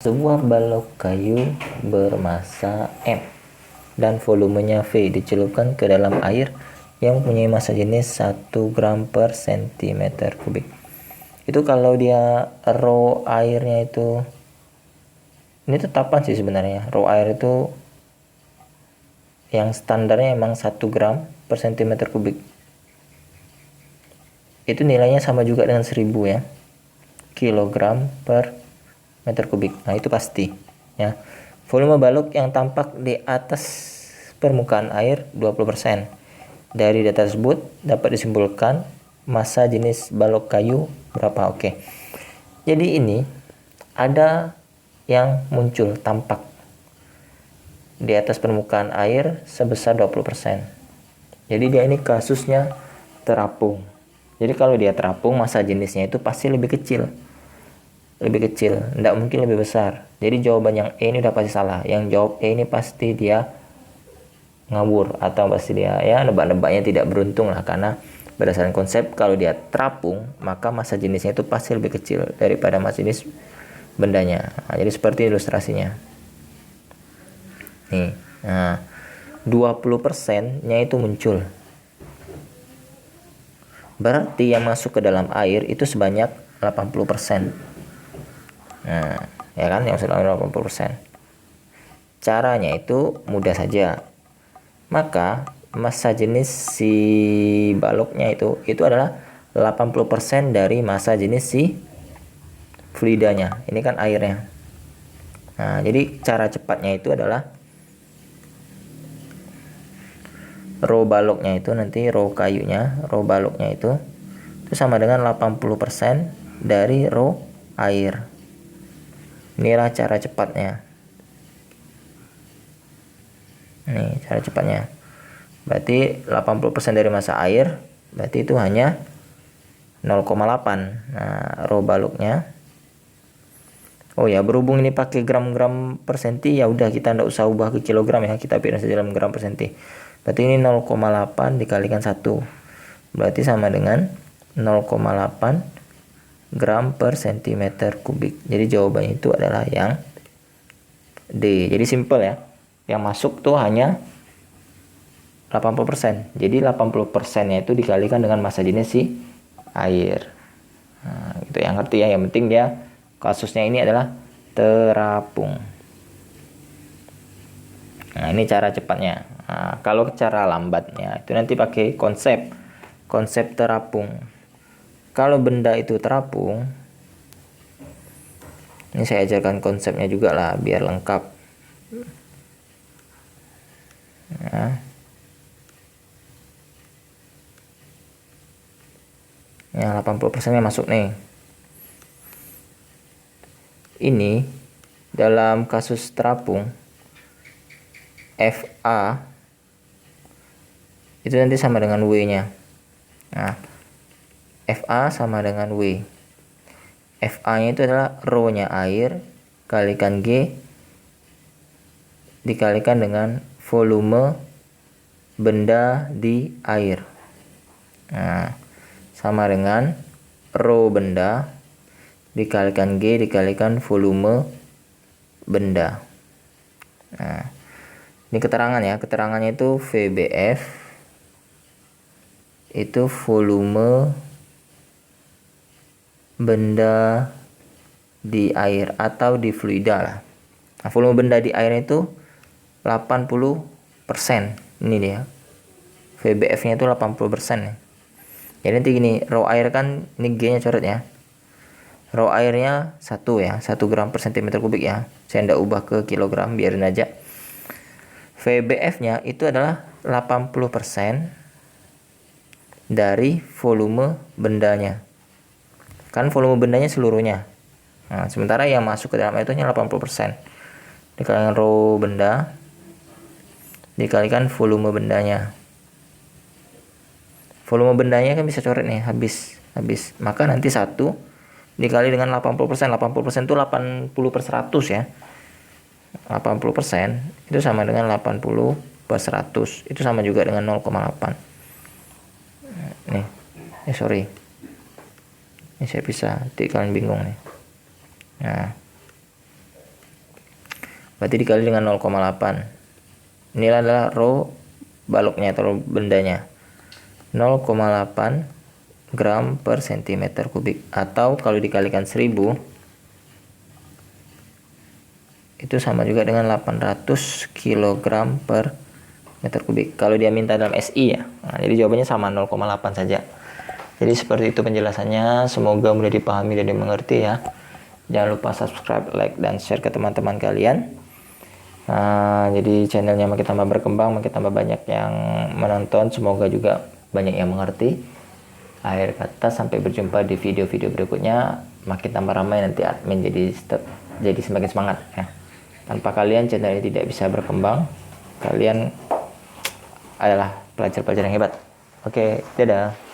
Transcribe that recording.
Sebuah balok kayu bermassa M dan volumenya V dicelupkan ke dalam air yang mempunyai massa jenis 1 gram per cm kubik. Itu kalau dia rho airnya itu, ini tetapan sih sebenarnya. Rho air itu yang standarnya emang 1 gram per cm kubik. Itu nilainya sama juga dengan 1000 ya, kilogram per meter kubik. Nah itu pasti ya. Volume balok yang tampak di atas permukaan air 20%. Dari data tersebut dapat disimpulkan massa jenis balok kayu berapa. Oke. Jadi ini ada yang muncul tampak di atas permukaan air sebesar 20%. Jadi dia ini kasusnya terapung. Jadi kalau dia terapung, massa jenisnya itu pasti lebih kecil. Lebih kecil, tidak mungkin lebih besar. Jadi jawaban yang E ini udah pasti salah. Yang jawab E ini pasti dia ngawur, atau pasti dia ya nebak-nebaknya tidak beruntung lah, karena berdasarkan konsep kalau dia terapung maka massa jenisnya itu pasti lebih kecil daripada massa jenis bendanya. Nah, jadi seperti ilustrasinya. Nih. Nah, 20%-nya itu muncul. Berarti yang masuk ke dalam air itu sebanyak 80%. Nah, ya kan, yang sebanyak 80%. Caranya itu mudah saja. Maka massa jenis si baloknya itu adalah 80% dari massa jenis si fluidanya. Ini kan airnya. Nah, jadi cara cepatnya itu adalah rho baloknya itu nanti rho kayunya, rho baloknya itu sama dengan 80% dari rho air. Inilah cara cepatnya. Nih cara cepatnya. Berarti 80% dari massa air, berarti itu hanya 0,8. Nah, rho baloknya. Oh ya, berhubung ini pakai gram-gram per senti, ya udah kita ndak usah ubah ke kilogram ya, kita pilih saja dalam gram per senti. Berarti ini 0,8 dikalikan 1. Berarti sama dengan 0,8 gram per cm kubik. Jadi jawabannya itu adalah yang D. Jadi simple ya. Yang masuk tuh hanya 80%. Jadi 80%-nya itu dikalikan dengan massa jenis si air. Nah, gitu yang ngerti ya. Yang penting dia kasusnya ini adalah terapung. Nah, ini cara cepatnya. Nah, kalau cara lambatnya itu nanti pakai konsep terapung. Kalau benda itu terapung, ini saya ajarkan konsepnya juga lah biar lengkap. Ya, 80%-nya masuk nih. Ini dalam kasus terapung, FA itu nanti sama dengan W-nya. Nah, FA sama dengan W. FA-nya itu adalah rho-nya air kalikan G dikalikan dengan volume benda di air. Nah, sama dengan rho benda dikalikan G dikalikan volume benda. Nah, ini keterangan ya. Keterangannya itu VBF itu volume benda di air atau di fluida lah. Nah, volume benda di air itu 80%. Ini dia. VBF-nya itu 80% ya. Jadi nanti gini, rho air kan ini G-nya coret ya. Rho airnya 1 ya, 1 gram per cm kubik ya. Saya tidak ubah ke kilogram, biarin aja. VBF-nya itu adalah 80% dari volume bendanya. Kan volume bendanya seluruhnya. Nah, sementara yang masuk ke dalam air itu hanya 80%. Dikalikan rho benda dikalikan volume bendanya. Volume bendanya kan bisa coret nih, habis. Maka nanti 1 dikali dengan 80%. 80% itu 80/100 ya. 80% itu sama dengan 80/100. Itu sama juga dengan 0,8. Nih. Sorry. Ini saya bisa, nanti kalian bingung nih. Nah. berarti dikali dengan 0,8. Inilah adalah rho baloknya atau bendanya, 0,8 gram per cm kubik, atau kalau dikalikan 1000 itu sama juga dengan 800 kg per meter kubik kalau dia minta dalam SI ya. Nah, jadi jawabannya sama, 0,8 saja. Jadi seperti itu penjelasannya, semoga mudah dipahami dan dimengerti ya. Jangan lupa subscribe, like, dan share ke teman-teman kalian. Nah, jadi channelnya makin tambah berkembang, makin tambah banyak yang menonton, semoga juga banyak yang mengerti. Akhir kata, sampai berjumpa di video-video berikutnya. Makin tambah ramai nanti admin jadi semakin semangat ya. Tanpa kalian channel ini tidak bisa berkembang. Kalian adalah pelajar-pelajar yang hebat. Oke, dadah.